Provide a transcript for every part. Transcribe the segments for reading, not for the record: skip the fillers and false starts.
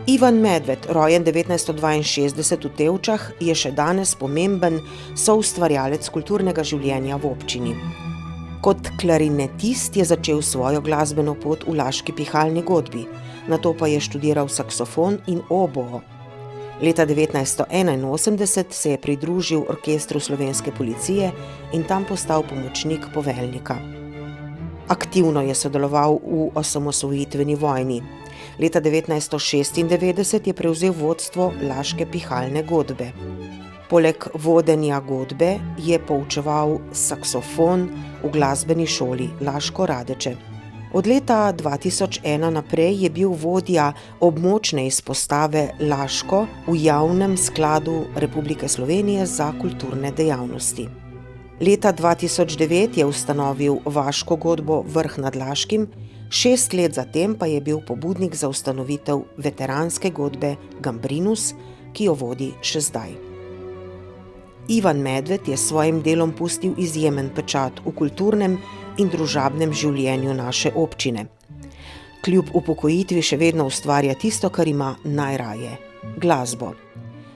Ivan Medved, rojen 1962 v Tevčah, je še danes pomemben soustvarjalec kulturnega življenja v občini. Kot klarinetist je začel svojo glasbeno pot v laški pihalni godbi, nato pa je študiral saksofon in oboo. Leta 1981 se je pridružil orkestru Slovenske policije in tam postal pomočnik poveljnika. Aktivno je sodeloval v osamosvojitveni vojni. Leta 1996 je prevzel vodstvo laške pihalne godbe. Poleg vodenja godbe je poučeval saksofon v glasbeni šoli Laško Radeče. Od leta 2001 naprej je bil vodja območne izpostave Laško v Javnem skladu Republike Slovenije za kulturne dejavnosti. Leta 2009 je ustanovil vaško godbo Vrh nad Laškim, 6 let zatem pa je bil pobudnik za ustanovitev veteranske godbe Gambrinus, ki jo vodi še zdaj. Ivan Medved je s svojim delom pustil izjemen pečat v kulturnem in družabnem življenju naše občine. Kljub upokojitvi še vedno ustvarja tisto, kar ima najraje – glasbo.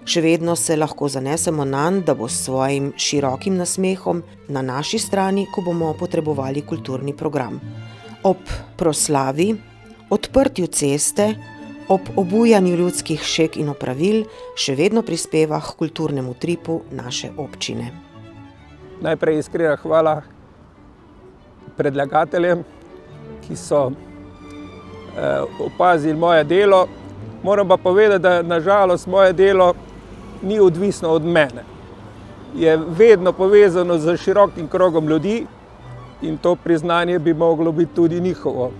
Še vedno se lahko zanesemo nanj, da bo s svojim širokim nasmehom na naši strani, ko bomo potrebovali kulturni program. Ob proslavi, odprtju ceste, ob obujanju ljudskih šeg in opravil še vedno prispeva k kulturnemu tripu naše občine. Najprej iskrena hvala predlagateljem, ki so opazili moje delo. Moram pa povedati, da nažalost moje delo ni odvisno od mene. Je vedno povezano z širokim krogom ljudi in to priznanje bi moglo biti tudi njihovo.